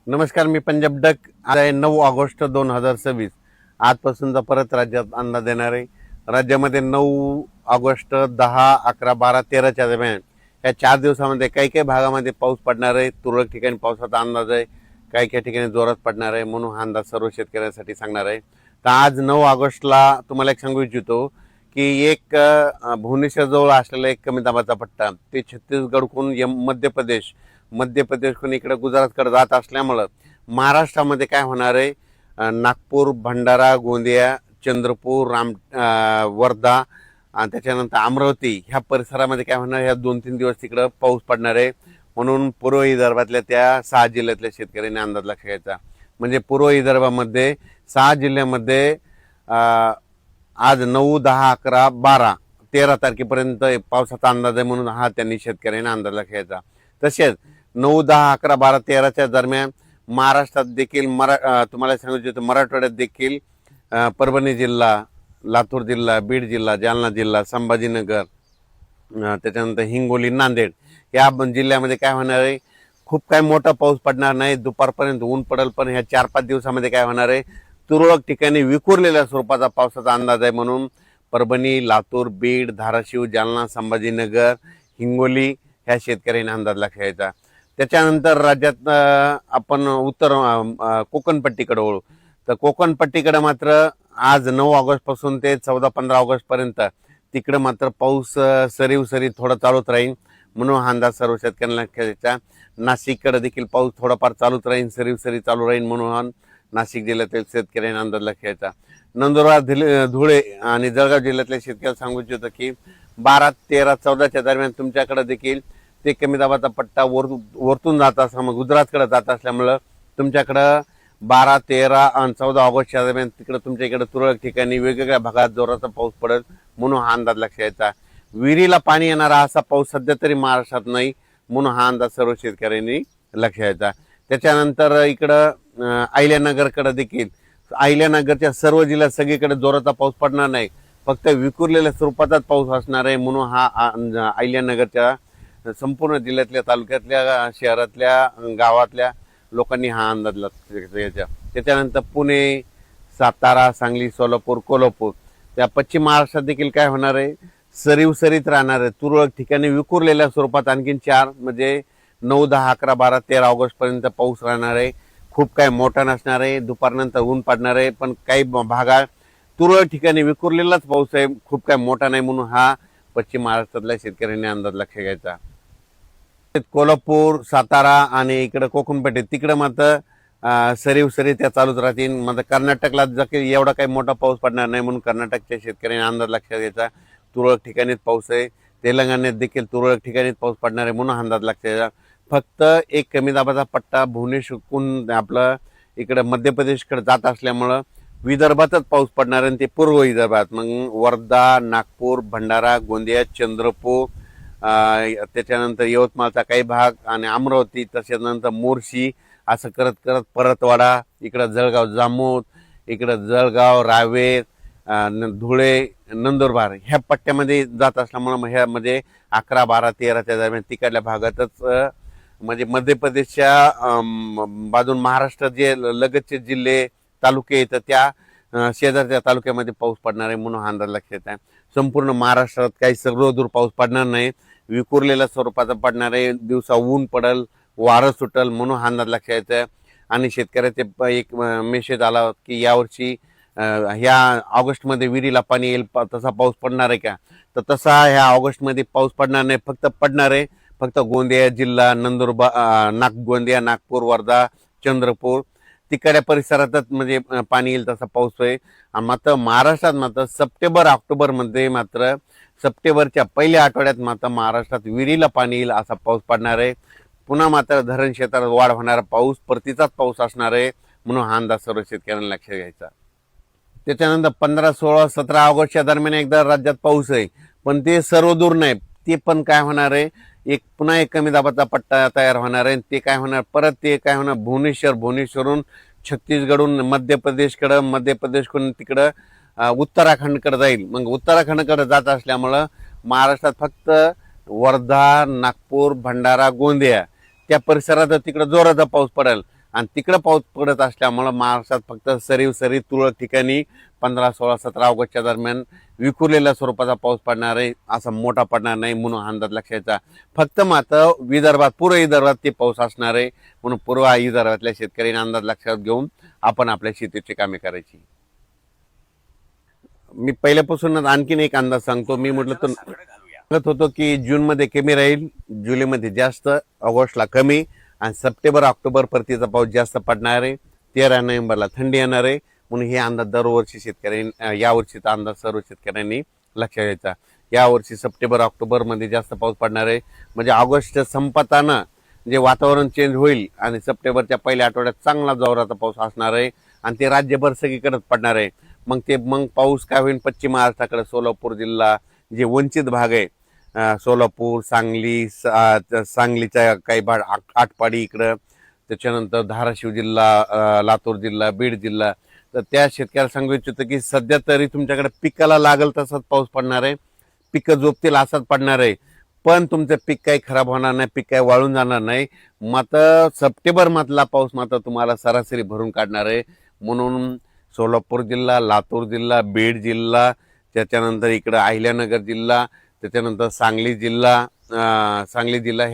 नमस्कार, मी पंजाब डक. आज आहे 9 ऑगस्ट 2026. आजपासूनचा परत राज्यात अंदाज देणार आहे. राज्यामध्ये 9 ऑगस्ट, 10, 11, 12, 13च्या दरम्यान या 4 दिवसामध्ये काही काही भागामध्ये पाऊस पडणार आहे. तुरळक ठिकाणी पावसाचा अंदाज आहे, काही काही ठिकाणी जोरात पडणार आहे, म्हणून हा अंदाज सर्व शेतकऱ्यांसाठी सांगणार आहे. तर आज 9 ऑगस्टला तुम्हाला एक सांगू इच्छितो की एक भुवनेश्वरजवळ असलेला एक कमी दाबाचा पट्टा ते छत्तीसगडकडून मध्य प्रदेशकडून इकडे गुजरातकडे जात असल्यामुळं महाराष्ट्रामध्ये काय होणार आहे, नागपूर, भंडारा, गोंदिया, चंद्रपूर, वर्धा आणि त्याच्यानंतर अमरावती ह्या परिसरामध्ये काय होणार, ह्या 2-3 दिवस तिकडं पाऊस पडणार आहे. म्हणून पूर्व विदर्भातल्या त्या 6 जिल्ह्यातल्या शेतकऱ्यांनी अंदाज लक्ष घ्यायचा. म्हणजे पूर्व विदर्भामध्ये 6 जिल्ह्यामध्ये आज 9, 10, 11, 12, 13 तारखेपर्यंत पावसाचा अंदाज आहे. म्हणून हा त्यांनी शेतकऱ्यांनी अंदाज लक्ष घ्यायचा. तसेच 9, 10, 11, 12, 13च्या दरम्यान महाराष्ट्रात देखील तुम्हाला सांगू इच्छितो, मराठवाड्यात देखील परभणी जिल्हा, लातूर जिल्हा, बीड जिल्हा, जालना जिल्हा, संभाजीनगर, त्याच्यानंतर हिंगोली, नांदेड या जिल्ह्यामध्ये काय होणार आहे, खूप काय मोठा पाऊस पडणार नाही. दुपारपर्यंत ऊन पडेल, पण ह्या 4-5 दिवसामध्ये काय होणार आहे, तुरळक ठिकाणी विखुरलेल्या स्वरूपाचा पावसाचा अंदाज आहे. म्हणून परभणी, लातूर, बीड, धाराशिव, जालना, संभाजीनगर, हिंगोली ह्या शेतकऱ्यांनी अंदाज लक्ष घ्यायचा. त्याच्यानंतर राज्यात आपण उत्तर कोकणपट्टीकडे वळू. तर कोकणपट्टीकडे मात्र आज 9 ऑगस्टपासून ते 14-15 ऑगस्टपर्यंत तिकडं मात्र पाऊस सरीव थोडा चालूच राहील. म्हणून हा अंदाज सर्व शेतकऱ्यांना लक्ष द्यायचा. नाशिककडे देखील पाऊस थोडाफार चालूच राहील, सरी चालू राहील. म्हणून नाशिक जिल्ह्यातील शेतकऱ्यांना अंदाज लक्ष द्यायचा. नंदुरबार, धुळे आणि जळगाव जिल्ह्यातल्या शेतकऱ्याला सांगू इच्छितो की 12, 13, 14च्या दरम्यान तुमच्याकडे देखील ते कमी दाबाचा पट्टा वरतून जात असल्यामुळे गुजरातकडे जात असल्यामुळं तुमच्याकडं 12, 13 आणि 14 ऑगस्टच्या दरम्यान तिकडं तुमच्या इकडे तुरळक ठिकाणी वेगवेगळ्या भागात जोराचा पाऊस पडेल. म्हणून हा अंदाज लक्ष द्यायचा. विहिरीला पाणी येणारा असा पाऊस सध्या तरी महाराष्ट्रात नाही. म्हणून हा अंदाज सर्व शेतकऱ्यांनी लक्ष द्यायचा. त्याच्यानंतर इकडं अहिल्यानगरकडे देखील, अहिल्यानगरच्या सर्व जिल्ह्यात सगळीकडे जोराचा पाऊस पडणार नाही, फक्त विखुरलेल्या स्वरूपाचाच पाऊस असणार आहे. म्हणून हा अहिल्यानगरच्या संपूर्ण जिल्ह्यातल्या, तालुक्यातल्या, शहरातल्या, गावातल्या लोकांनी हा अंदाज लक्ष घ्यायचा. त्याच्यानंतर पुणे, सातारा, सांगली, सोलापूर, कोल्हापूर त्या पश्चिम महाराष्ट्रात देखील काय होणार आहे, सरीत राहणार आहे. तुरळक ठिकाणी विखुरलेल्या स्वरूपात आणखीन 4 म्हणजे 9, 10, 11, 12, 13 ऑगस्टपर्यंत पाऊस राहणार आहे. खूप काय मोठा नसणार आहे. दुपारनंतर ऊन पडणार आहे, पण काही भागात तुरळक ठिकाणी विखुरलेलाच पाऊस आहे, खूप काय मोठा नाही. म्हणून हा पश्चिम महाराष्ट्रातल्या शेतकऱ्यांनी अंदाज लक्ष घ्यायचा. कोल्हापूर, सातारा आणि इकडे कोकणपट्टी तिकडे मात्र सरी त्या चालूच राहतील. मात्र कर्नाटकला एवढा काही मोठा पाऊस पडणार नाही. म्हणून कर्नाटकच्या शेतकऱ्यांनी अंदाज लक्षात घ्यायचा. तुरळक ठिकाणीच पाऊस आहे. तेलंगणात देखील तुरळक ठिकाणीच पाऊस पडणार आहे. म्हणून अंदाज लक्षात घ्यायचा. फक्त एक कमी दाबाचा पट्टा भुवनेश्वरहून आपलं इकडे मध्य प्रदेशकडे जात असल्यामुळं विदर्भातच पाऊस पडणार आहे. ते पूर्व विदर्भात, मग वर्धा, नागपूर, भंडारा, गोंदिया, चंद्रपूर, त्याच्यानंतर यवतमाळचा काही भाग आणि अमरावती, त्याच्यानंतर मोर्शी, असं करत करत परतवाडा, इकडं जळगाव, जामोद, इकडं जळगाव, रावेर, धुळे, नंदुरबार ह्या पट्ट्यामध्ये जात असल्यामुळं ह्यामध्ये 11, 12, 13च्या दरम्यान तिकडल्या भागातच म्हणजे मध्य प्रदेशच्या बाजून महाराष्ट्र जे लगतचे जिल्हे, तालुके येतात त्या शेजारच्या तालुक्यामध्ये पाऊस पडणार आहे. म्हणून हा अंदाज लक्षात आहे. संपूर्ण महाराष्ट्रात काही सर्वदूर पाऊस पडणार नाही, विखुरलेल्या स्वरूपाचा पडणार आहे. दिवसा ऊन पडल, वारं सुटल. म्हणून हा अंदाज लक्षात यायचा. आणि शेतकऱ्याचे एक मेसेज आला की यावर्षी ह्या ऑगस्टमध्ये विहिरीला पाणी येईल, तसा पाऊस पडणार आहे का? तर तसा ह्या ऑगस्टमध्ये पाऊस पडणार नाही. पडणार आहे फक्त गोंदिया जिल्हा, गोंदिया, नागपूर, वर्धा, चंद्रपूर तिकडच्या परिसरातच म्हणजे पाणी येईल तसा पाऊस आहे. मात्र महाराष्ट्रात मात्र सप्टेंबर-ऑक्टोबरमध्ये मात्र सप्टेंबरच्या पहिल्या आठवड्यात मात्र महाराष्ट्रात विहिरीला पाणी येईल असा पाऊस पडणार आहे. पुन्हा मात्र धरण क्षेत्रात वाढ होणारा पाऊस, परतीचाच पाऊस असणार आहे. म्हणून हा अंदाज सर्व शेतकऱ्यांना लक्षात घ्यायचा. त्याच्यानंतर 15, 16, 17 ऑगस्टच्या दरम्यान एकदा राज्यात पाऊस आहे, पण ते सर्वदूर नाही. ते पण काय होणार आहे, पुन्हा एक कमी दाबाचा पट्टा तयार होणार आहे. ते काय होणार, परत ते काय होणार, भुवनेश्वरहून छत्तीसगडहून मध्य प्रदेशकडून तिकडं उत्तराखंडकडे जाईल. मग उत्तराखंडकडे जात असल्यामुळं महाराष्ट्रात फक्त वर्धा, नागपूर, भंडारा, गोंदिया त्या परिसरात तिकडं जोराचा पाऊस पडेल. आणि तिकडं पाऊस पडत असल्यामुळं महाराष्ट्रात फक्त सरी तुरळक ठिकाणी 15, 16, 17 ऑगस्टच्या दरम्यान विखुरलेल्या स्वरूपाचा पाऊस पडणार आहे, असा मोठा पडणार नाही म्हणून अंदाज लक्षाचा. फक्त मात्र विदर्भात, पूर्व विदर्भात ते पाऊस असणार आहे, म्हणून पूर्व विदर्भातल्या शेतकऱ्यांनी अंदाज लक्षात घेऊन आपण आपल्या शेतीची कामे करायची. मी पहिल्यापासूनच आणखीन एक अंदाज सांगतो. मी म्हटलं तर सांगत होतो की जूनमध्ये कमी राहील, जुलैमध्ये जास्त, ऑगस्टला कमी आणि सप्टेंबर ऑक्टोबर परतीचा पाऊस जास्त पडणार आहे. 13 नोव्हेंबरला थंडी येणार आहे, म्हणून हे अंदाज दरवर्षी शेतकऱ्यांनी, यावर्षीचा अंदाज सर्व शेतकऱ्यांनी लक्षात घ्यायचा. यावर्षी सप्टेंबर ऑक्टोबरमध्ये जास्त पाऊस पडणार आहे, म्हणजे ऑगस्ट संपताना जे वातावरण चेंज होईल आणि सप्टेंबरच्या पहिल्या आठवड्यात चांगला जोराचा पाऊस असणार आहे आणि ते राज्यभर सगळीकडेच पडणार आहे. मग पाऊस काय होईल, पश्चिम महाराष्ट्राकडे सोलापूर जिल्हा, जे वंचित भाग आहे, सोलापूर, सांगली, सांगलीचा काही भाग, आटपाडी इकडं, त्याच्यानंतर धाराशिव जिल्हा, लातूर जिल्हा, बीड जिल्हा, तर त्या शेतकऱ्याला सांगू इच्छितो की सध्या तरी तुमच्याकडे पिकाला लागल तसाच पाऊस पडणार आहे, पिकं जोपतील असाच पडणार आहे, पण तुमचं पीक काही खराब होणार नाही, पीक काही वाळून जाणार नाही. मात्र सप्टेंबर मधला पाऊस मात्र तुम्हाला सरासरी भरून काढणार आहे. म्हणून सोलापूर जिल्हा, लातूर जिल्हा, बीड जिल्हा, त्याच्यानंतर इकडं अहिल्यानगर जिल्हा, त्याच्यानंतर सांगली जिल्हा